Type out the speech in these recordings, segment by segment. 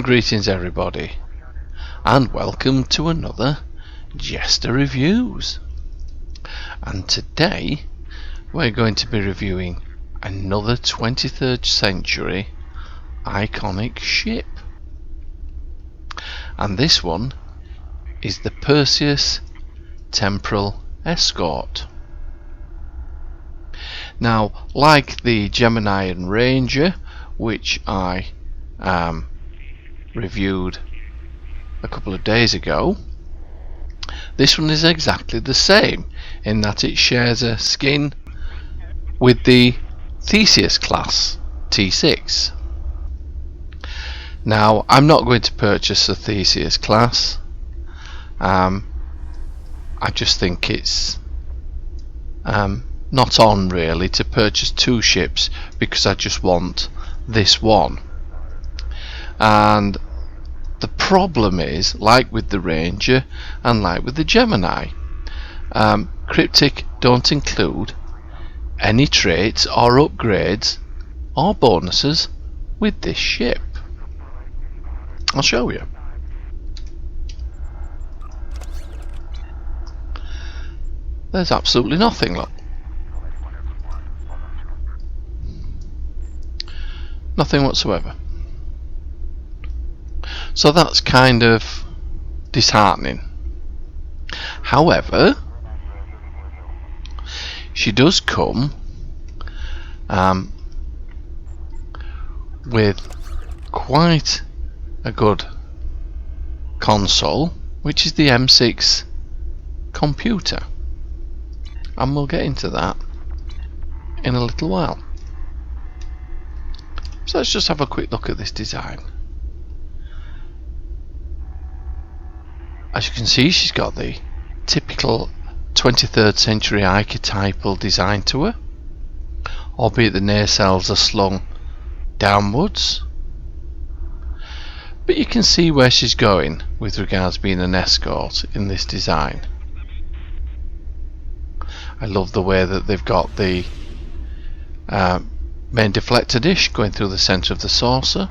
Greetings everybody, and welcome to another JeSter Reviews. And today we're going to be reviewing another 23rd century iconic ship. And this one is the Perseus Temporal Escort. Now, like the Gemini and Ranger, which I reviewed a couple of days ago, this one is exactly the same in that it shares a skin with the Theseus class T6. Now, I'm not going to purchase the Theseus class. I just think it's not on really to purchase two ships because I just want this one. And the problem is, like with the Ranger and like with the Gemini, Cryptic don't include any traits or upgrades or bonuses with this ship. I'll show you. There's absolutely nothing, look. Nothing whatsoever. So that's kind of disheartening. However, she does come with quite a good console, which is the M6 computer, and we'll get into that in a little while. So let's just have a quick look at this design. As you can see, she's got the typical 23rd century archetypal design to her, albeit the nacelles are slung downwards. But you can see where she's going with regards to being an escort in this design. I love the way that they've got the main deflector dish going through the centre of the saucer.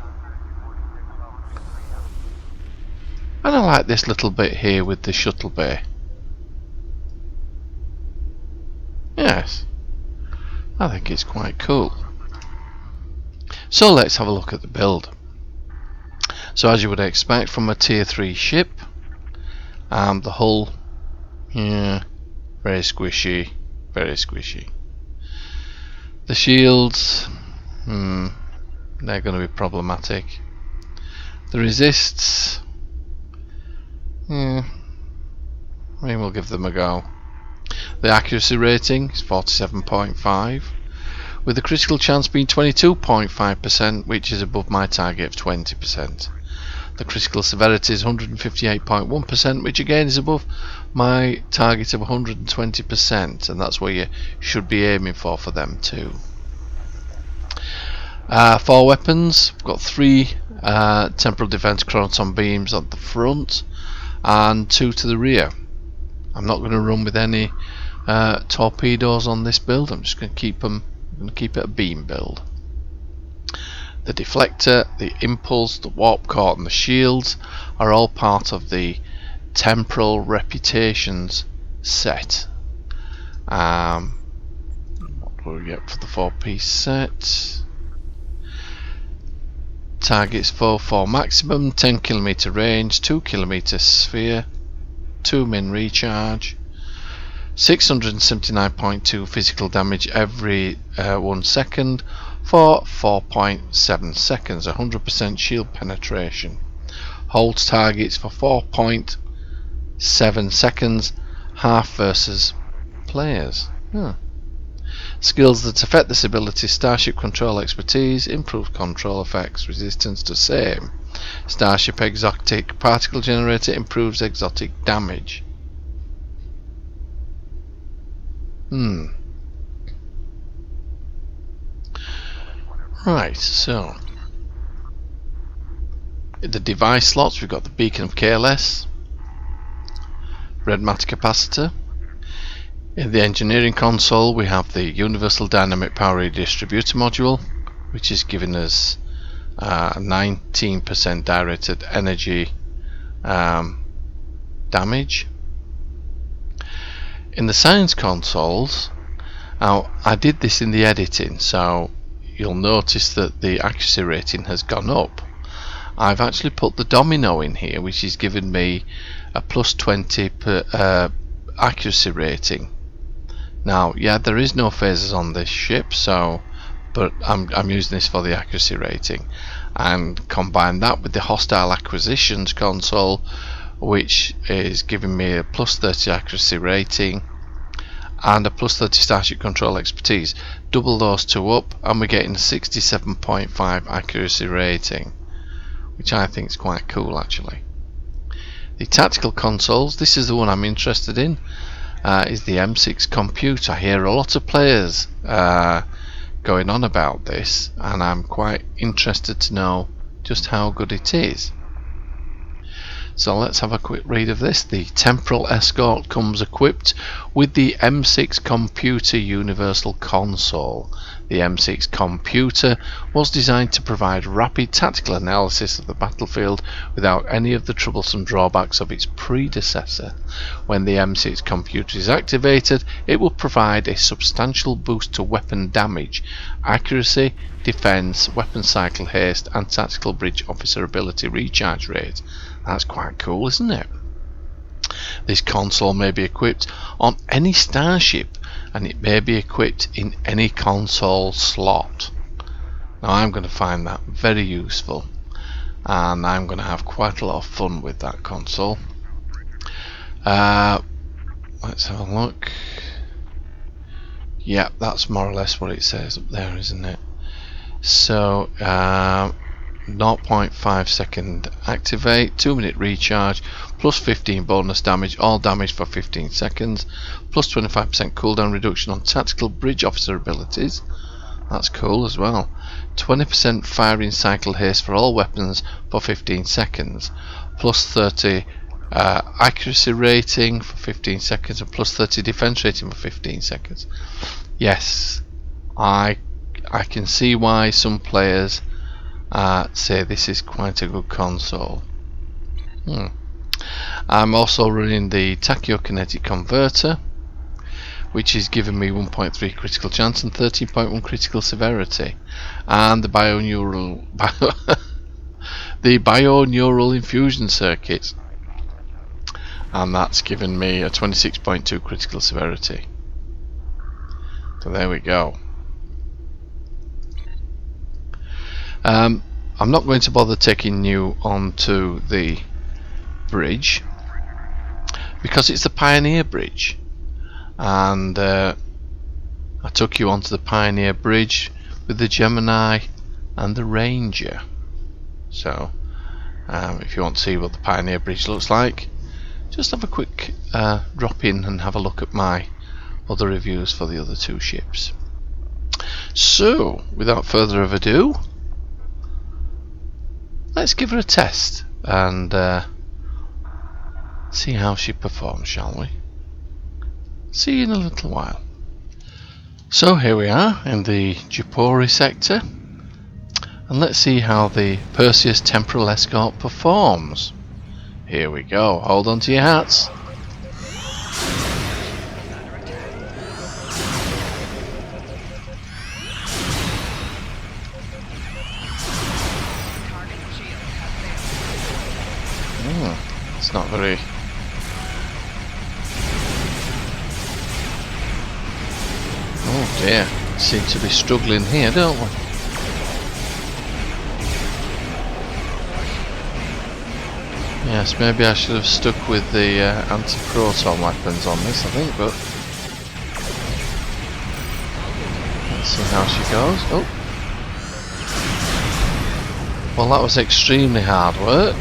And I like this little bit here with the shuttle bay. Yes, I think it's quite cool. So let's have a look at the build. So as you would expect from a tier 3 ship, the hull, yeah, very squishy, very squishy. The shields, they're going to be problematic. The resists, I mean, we'll give them a go. The accuracy rating is 47.5, with the critical chance being 22.5%, which is above my target of 20%. The critical severity is 158.1%, which again is above my target of 120%, and that's where you should be aiming for them too. For weapons, we've got 3 temporal defense chronoton beams on the front and 2 to the rear. I'm not going to run with any torpedoes on this build. I'm just going to keep it a beam build. The deflector, the impulse, the warp core and the shields are all part of the temporal reputations set. What will we get for the 4-piece set? Targets 4 maximum, 10 km range, 2 km sphere, 2 min recharge, 679.2 physical damage every 1 second for 4.7 seconds, 100% shield penetration. Holds targets for 4.7 seconds, half versus players. Skills that affect this ability: Starship control expertise, improved control effects, resistance to same. Starship exotic particle generator, improves exotic damage. Right, so in the device slots we've got the beacon of KLS, red matter capacitor. In the engineering console we have the universal dynamic power redistributor module, which is giving us 19% directed energy damage. In the science consoles, now I did this in the editing, so you'll notice that the accuracy rating has gone up. I've actually put the domino in here, which is giving me a plus 20 per accuracy rating. Now, yeah, there is no phasers on this ship, so but I'm using this for the accuracy rating, and combine that with the hostile acquisitions console, which is giving me a plus 30 accuracy rating and a plus 30 starship control expertise. Double those two up and we're getting a 67.5 accuracy rating, which I think is quite cool actually. The tactical consoles, this is the one I'm interested in, is the M6 computer. I hear a lot of players going on about this, and I'm quite interested to know just how good it is. So let's have a quick read of this. The Temporal Escort comes equipped with the M6 Computer Universal Console. The M6 computer was designed to provide rapid tactical analysis of the battlefield without any of the troublesome drawbacks of its predecessor. When the M6 computer is activated, it will provide a substantial boost to weapon damage, accuracy, defense, weapon cycle haste, and tactical bridge officer ability recharge rate. That's quite cool, isn't it? This console may be equipped on any starship, and it may be equipped in any console slot. Now I'm going to find that very useful, and I'm going to have quite a lot of fun with that console. Let's have a look. Yeah, that's more or less what it says up there, isn't it? So 0.5 second activate, 2-minute recharge, plus 15 bonus damage, all damage for 15 seconds, plus 25% cooldown reduction on tactical bridge officer abilities. That's cool as well. 20% firing cycle haste for all weapons for 15 seconds, plus 30 accuracy rating for 15 seconds, and plus 30 defense rating for 15 seconds. Yes, I can see why some players say this is quite a good console. I'm also running the tachyokinetic converter, which is giving me 1.3 critical chance and 13.1 critical severity, and the bioneural infusion circuit, and that's given me a 26.2 critical severity. So there we go. I'm not going to bother taking you onto the bridge because it's the Pioneer Bridge, and I took you onto the Pioneer Bridge with the Gemini and the Ranger. So if you want to see what the Pioneer Bridge looks like, just have a quick drop in and have a look at my other reviews for the other two ships. So without further ado, let's give her a test and see how she performs, shall we? See you in a little while. So here we are in the Japori sector, and let's see how the Perseus Temporal Escort performs. Here we go, hold on to your hats. It's not very... Oh dear, seem to be struggling here, don't we? Yes, maybe I should have stuck with the anti-proton weapons on this, I think, but let's see how she goes. Oh, well, that was extremely hard work.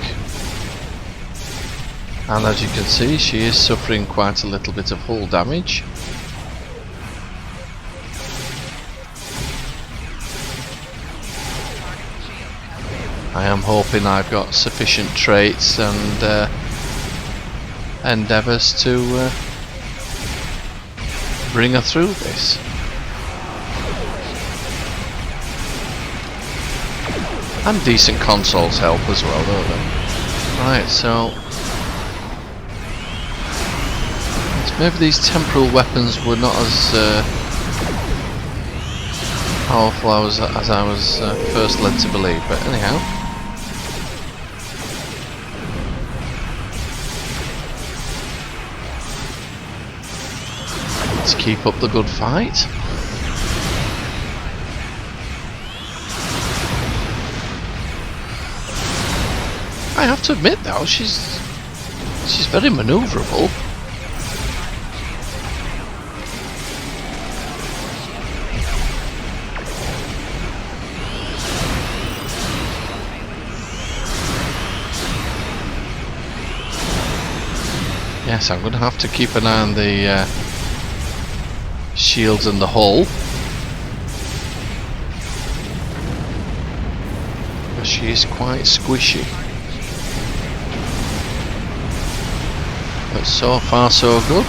And as you can see, she is suffering quite a little bit of hull damage. I am hoping I've got sufficient traits and endeavours to bring her through this. And decent consoles help as well, don't they? Right, so maybe these temporal weapons were not as powerful as I was first led to believe, but anyhow. Let's keep up the good fight. I have to admit though, she's very manoeuvrable. Yes, I'm going to have to keep an eye on the shields and the hull. But she is quite squishy. But so far so good.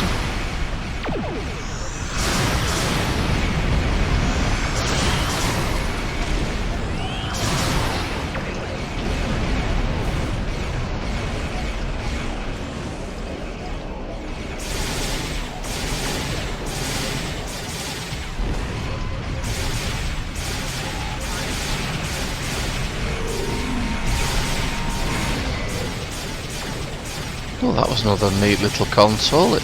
Well, that was another neat little console. It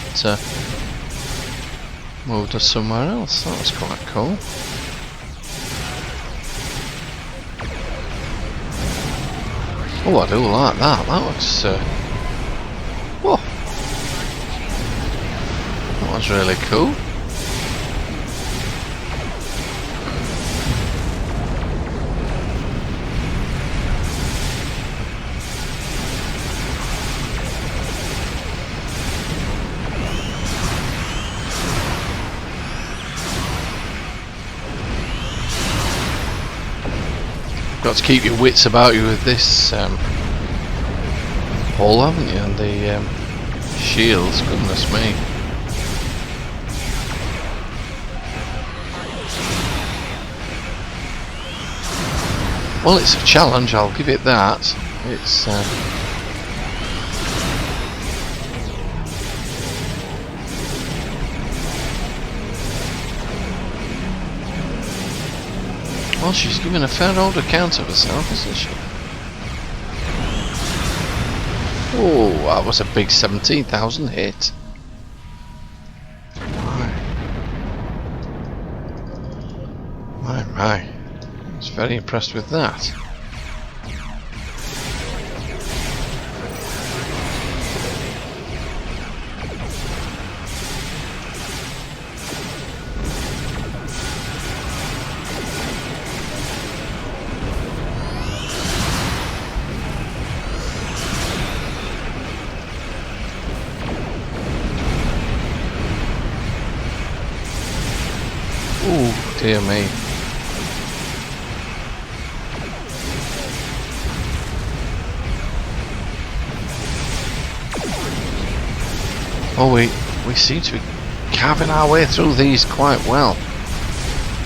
moved us somewhere else. That was quite cool. Oh, I do like that. That was whoa, that was really cool. Got to keep your wits about you with this hull, haven't you? And the shields, goodness me. Well, it's a challenge, I'll give it that. It's well, she's giving a fair old account of herself, isn't she? Oh, that was a big 17,000 hit. My. I was very impressed with that. Oh dear me. Oh, we seem to be carving our way through these quite well.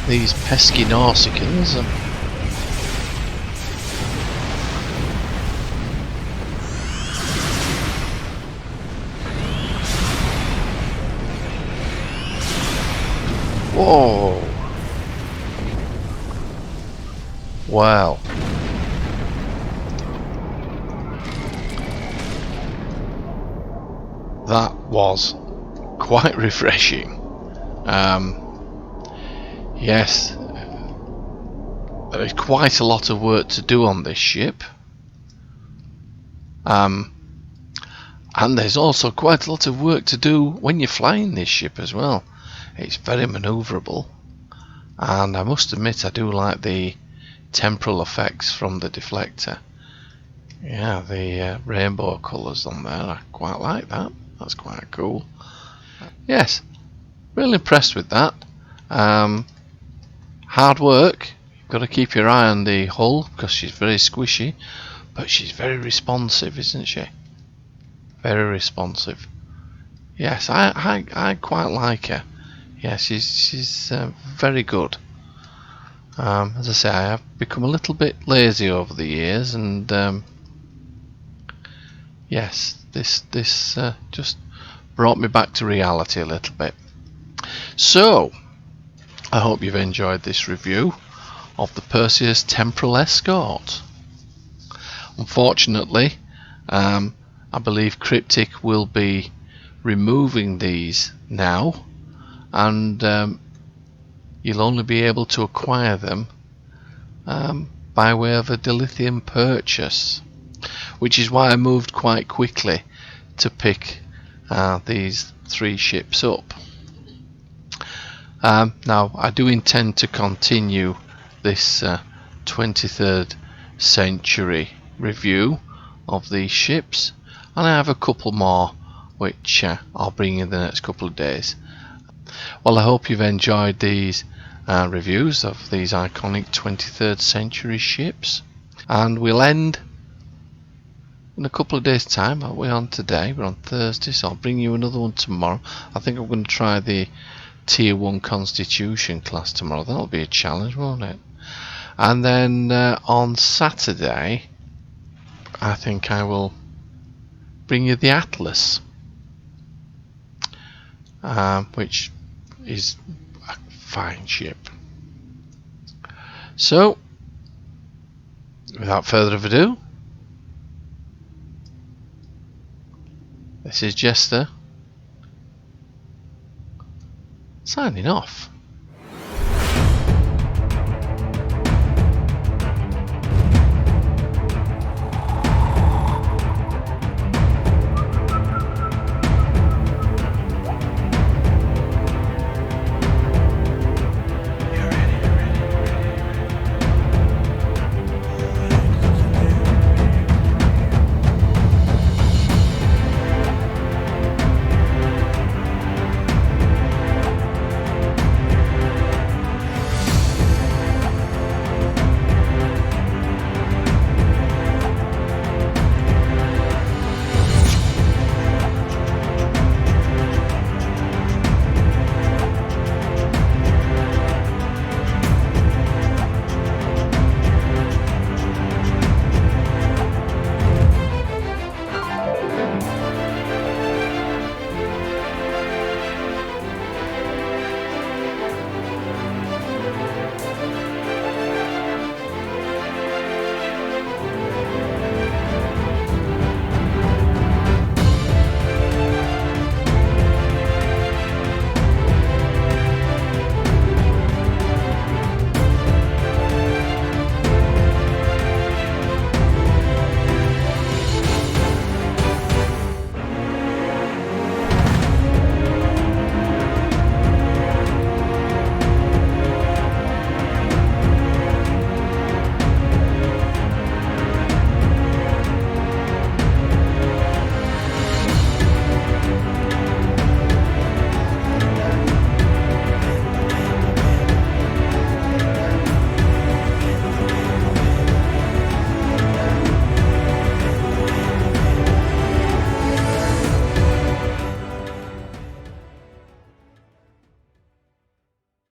These pesky Nausicans. Whoa. Wow. That was quite refreshing. Yes, there is quite a lot of work to do on this ship. And there's also quite a lot of work to do when you're flying this ship as well. It's very manoeuvrable, and I must admit I do like the temporal effects from the deflector. Yeah, the rainbow colours on there, I quite like that. That's quite cool. Yes, really impressed with that. Hard work. You've got to keep your eye on the hull because she's very squishy, but she's very responsive, isn't she? Very responsive. Yes, I quite like her. Yeah, she's very good. As I say, I have become a little bit lazy over the years, and yes, this just brought me back to reality a little bit. So I hope you've enjoyed this review of the Perseus Temporal Escort. Unfortunately, I believe Cryptic will be removing these now, and you'll only be able to acquire them by way of a dilithium purchase, which is why I moved quite quickly to pick these 3 ships up. Now I do intend to continue this 23rd century review of these ships, and I have a couple more which I'll bring in the next couple of days. Well, I hope you've enjoyed these reviews of these iconic 23rd century ships, and we'll end in a couple of days time. What are we on today? We're on Thursday, so I'll bring you another one tomorrow. I think I'm going to try the Tier 1 Constitution class tomorrow. That'll be a challenge, won't it? And then on Saturday I think I will bring you the Atlas, which is a fine ship. So without further ado, this is JeSter signing off.